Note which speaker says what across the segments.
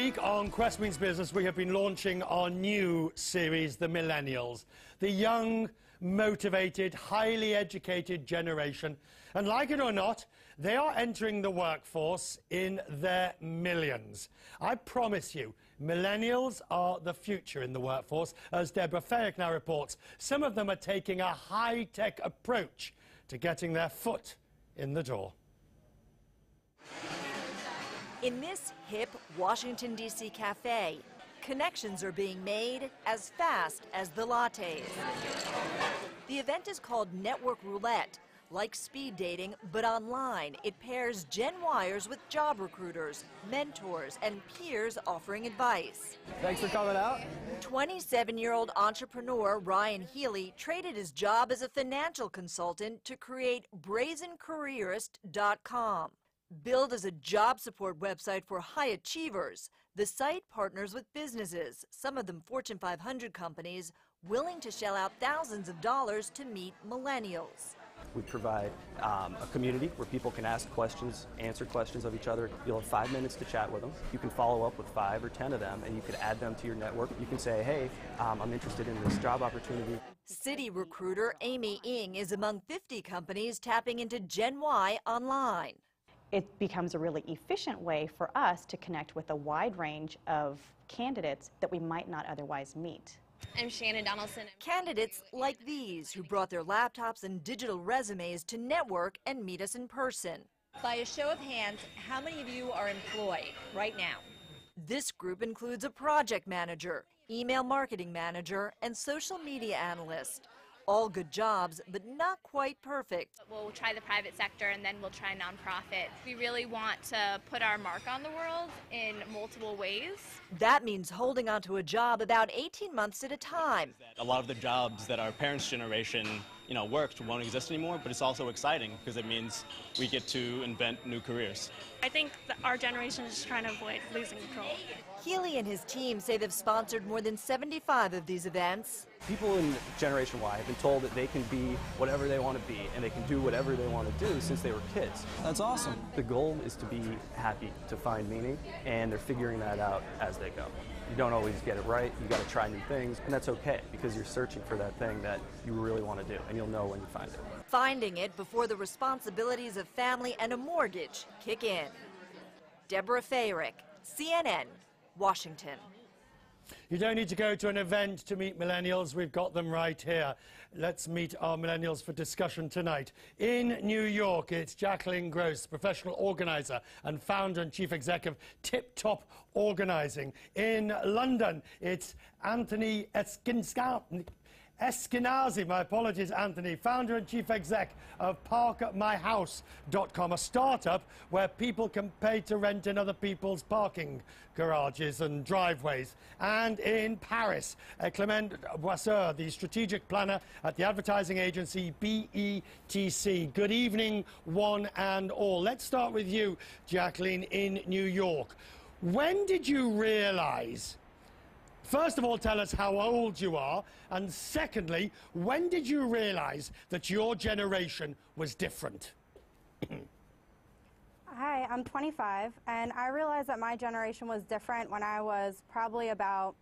Speaker 1: week on Quest Means Business, we have been launching our new series, The Millennials. The young, motivated, highly educated generation. And like it or not, they are entering the workforce in their millions. I promise you, millennials are the future in the workforce. As Deborah Fayek now reports, some of them are taking a high-tech approach to getting their foot in the door.
Speaker 2: In this hip Washington, D.C. cafe, connections are being made as fast as the lattes. The event is called Network Roulette. Like speed dating, but online, it pairs Gen Yers with job recruiters, mentors, and peers offering advice.
Speaker 3: Thanks for coming out.
Speaker 2: 27-year-old entrepreneur Ryan Healy traded his job as a financial consultant to create brazencareerist.com. Billed as a job support website for high achievers, the site partners with businesses, some of them Fortune 500 companies, willing to shell out thousands of dollars to meet millennials.
Speaker 3: We provide a community where people can ask questions, answer questions of each other. You'll have 5 minutes to chat with them. You can follow up with 5 or 10 of them, and you could add them to your network. You can say, hey, I'm interested in this job opportunity.
Speaker 2: City recruiter Amy Ng is among 50 companies tapping into Gen Y online.
Speaker 4: It becomes a really efficient way for us to connect with a wide range of candidates that we might not otherwise meet.
Speaker 5: I'm Shannon Donaldson.
Speaker 2: Candidates like these who brought their laptops and digital resumes to network and meet us in person.
Speaker 6: By a show of hands, how many of you are employed right now?
Speaker 2: This group includes a project manager, email marketing manager, and social media analyst. All good jobs, but not quite perfect.
Speaker 5: We'll try the private sector and then we'll try nonprofit. We really want to put our mark on the world in multiple ways.
Speaker 2: That means holding on to a job about 18 months at a time.
Speaker 7: A lot of the jobs that our parents' generation, worked won't exist anymore, but it's also exciting because it means we get to invent new careers.
Speaker 8: I think that our generation is just trying to avoid losing control.
Speaker 2: Healy and his team say they've sponsored more than 75 of these events.
Speaker 3: People in Generation Y have been told that they can be whatever they want to be, and they can do whatever they want to do since they were kids. That's awesome. The goal is to be happy, to find meaning, and they're figuring that out as they go. You don't always get it right, you got to try new things, and that's okay, because you're searching for that thing that you really want to do, and you'll know when you find it.
Speaker 2: Finding it before the responsibilities of family and a mortgage kick in. Deborah Fayek, CNN, Washington.
Speaker 1: You don't need to go to an event to meet millennials. We've got them right here. Let's meet our millennials for discussion tonight. In New York, it's Jaclyn Gross, professional organizer and founder and chief executive of Tip Top Organizing. In London, it's Anthony Eskenazi, my apologies, Anthony, founder and chief exec of ParkAtMyHouse.com, a startup where people can pay to rent in other people's parking garages and driveways. And in Paris, Clement Boisseur, the strategic planner at the advertising agency BETC. Good evening, one and all. Let's start with you, Jaclyn, in New York. When did you realize? First of all, tell us how old you are, and secondly, when did you realize that your generation was different?
Speaker 9: Hi, I'm 25, and I realized that my generation was different when I was probably about,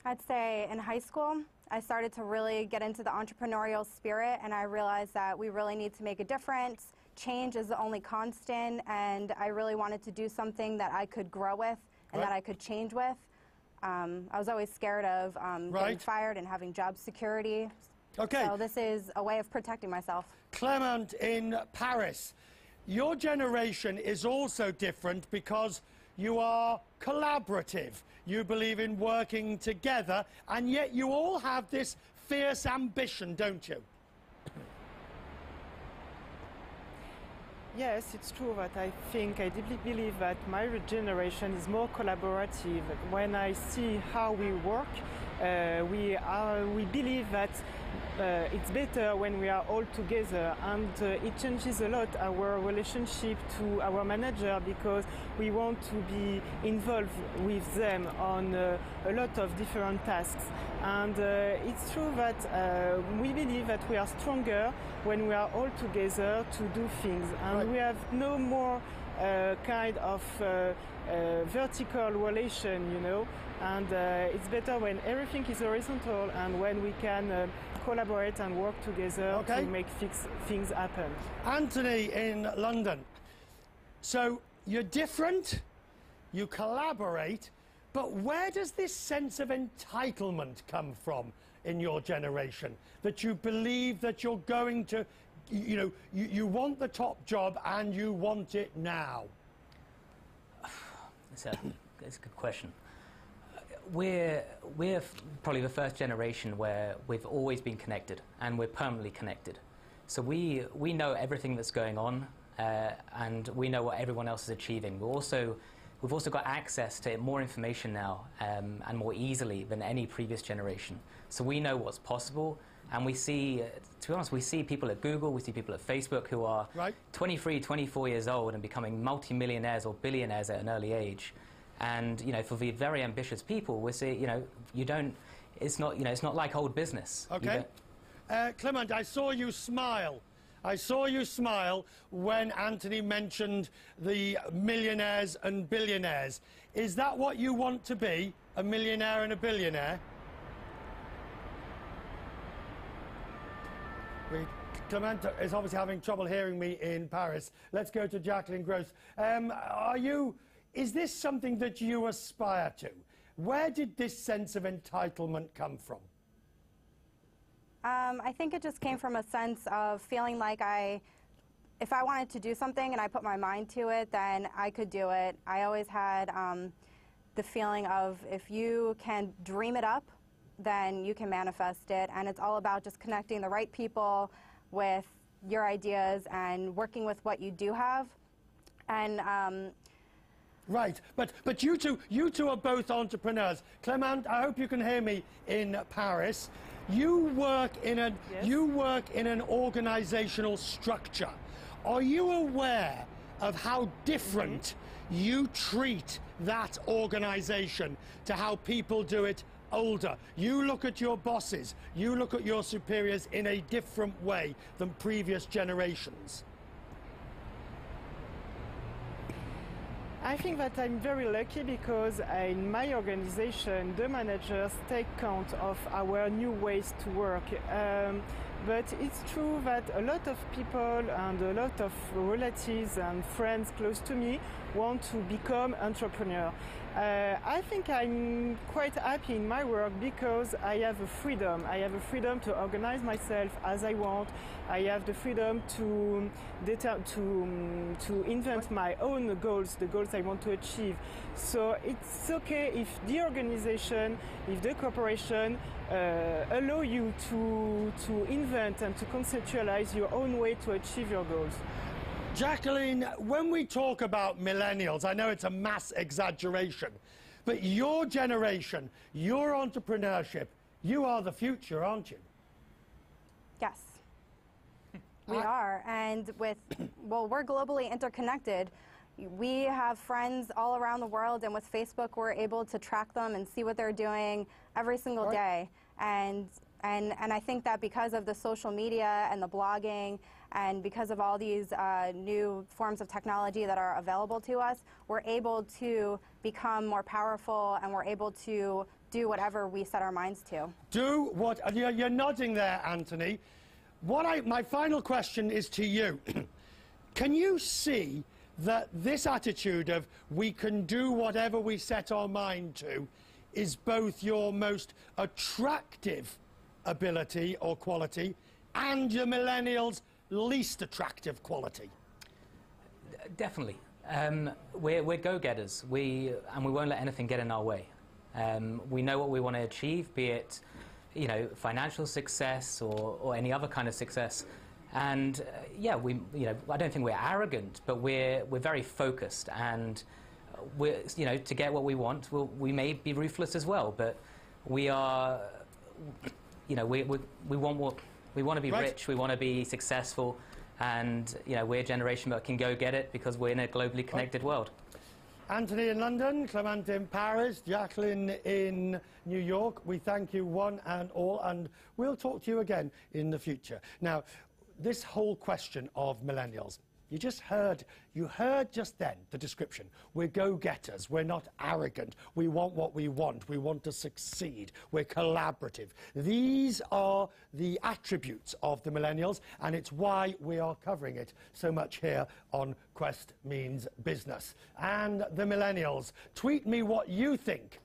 Speaker 9: I'd say, in high school. I started to really get into the entrepreneurial spirit, and I realized that we really need to make a difference. Change is the only constant, and I really wanted to do something that I could grow with and that I could change with. I was always scared of getting fired and having job security.
Speaker 1: Okay.
Speaker 9: So this is a way of protecting myself.
Speaker 1: Clement, in Paris, your generation is also different because you are collaborative. You believe in working together, and yet you all have this fierce ambition, don't you?
Speaker 10: Yes, it's true that I deeply believe that my generation is more collaborative. When I see how we work, we believe that it's better when we are all together, and it changes a lot our relationship to our manager because we want to be involved with them on a lot of different tasks. And it's true that we believe that we are stronger when we are all together to do things, and we have no more a kind of vertical relation, you know, and it's better when everything is horizontal and when we can collaborate and work together to make things happen.
Speaker 1: Anthony in London. So you're different, you collaborate, but where does this sense of entitlement come from in your generation? That you believe that you're going to, you know, you want the top job and you want it now?
Speaker 11: It's a good question. We're probably the first generation where we've always been connected and we're permanently connected. So we know everything that's going on and we know what everyone else is achieving. We've also got access to more information now and more easily than any previous generation. So we know what's possible, and we see, to be honest, we see people at Google, we see people at Facebook who are 23, 24 years old and becoming multi-millionaires or billionaires at an early age. And, you know, for the very ambitious people, we see, you know, it's not like old business.
Speaker 1: Okay. Clement, I saw you smile. I saw you smile when Anthony mentioned the millionaires and billionaires. Is that what you want to be, a millionaire and a billionaire? Clement is obviously having trouble hearing me in Paris. Let's go to Jaclyn Gross. Is this something that you aspire to? Where did this sense of entitlement come from?
Speaker 9: I think it just came from a sense of feeling like if I wanted to do something and I put my mind to it, then I could do it. I always had the feeling of if you can dream it up, then you can manifest it. And it's all about just connecting the right people with your ideas and working with what you do have. And
Speaker 1: right, but you two are both entrepreneurs. Clement, I hope you can hear me in Paris. You work in an organizational structure. Are you aware of how different you treat that organization to how people do it older? You look at your bosses, you look at your superiors in a different way than previous generations.
Speaker 10: I think that I'm very lucky because in my organization, the managers take count of our new ways to work. But it's true that a lot of people and a lot of relatives and friends close to me want to become entrepreneurs. I think I'm quite happy in my work because I have a freedom. I have a freedom to organize myself as I want. I have the freedom to invent my own goals, the goals I want to achieve. So it's okay if the organization, if the corporation allow you to invent and to conceptualize your own way to achieve your goals.
Speaker 1: Jaclyn, when we talk about millennials, I know it's a mass exaggeration, but your generation, your entrepreneurship, you are the future, aren't you?
Speaker 9: Yes, we are. And well, we're globally interconnected. We have friends all around the world, and with Facebook, we're able to track them and see what they're doing every single day. And I think that because of the social media and the blogging and because of all these new forms of technology that are available to us, we're able to become more powerful and we're able to do whatever we set our minds to. Do what?
Speaker 1: You're nodding there, Anthony. My final question is to you. Can you see that this attitude of we can do whatever we set our mind to is both your most attractive ability or quality and your millennials' least attractive quality?
Speaker 11: Definitely. We're go-getters. We won't let anything get in our way. We know what we want to achieve, be it, you know, financial success or any other kind of success. And yeah, I don't think we're arrogant, but we're very focused, and to get what we want, we may be ruthless as well, but we are, we want to be rich, we want to be successful, and we're a generation that can go get it because we're in a globally connected world.
Speaker 1: Anthony in London, Clement in Paris, Jaclyn in New York, we thank you one and all, and we'll talk to you again in the future. Now, this whole question of millennials, You heard just then the description. We're go-getters. We're not arrogant. We want what we want. We want to succeed. We're collaborative. These are the attributes of the millennials, and it's why we are covering it so much here on Quest Means Business. And the millennials, tweet me what you think.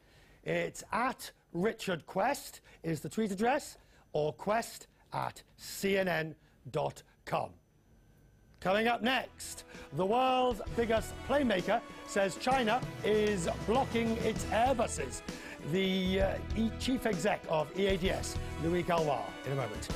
Speaker 1: It's at Richard Quest is the tweet address, or quest@cnn.com. Coming up next, the world's biggest playmaker says China is blocking its Airbuses. The chief exec of EADS, Louis Gallois, in a moment.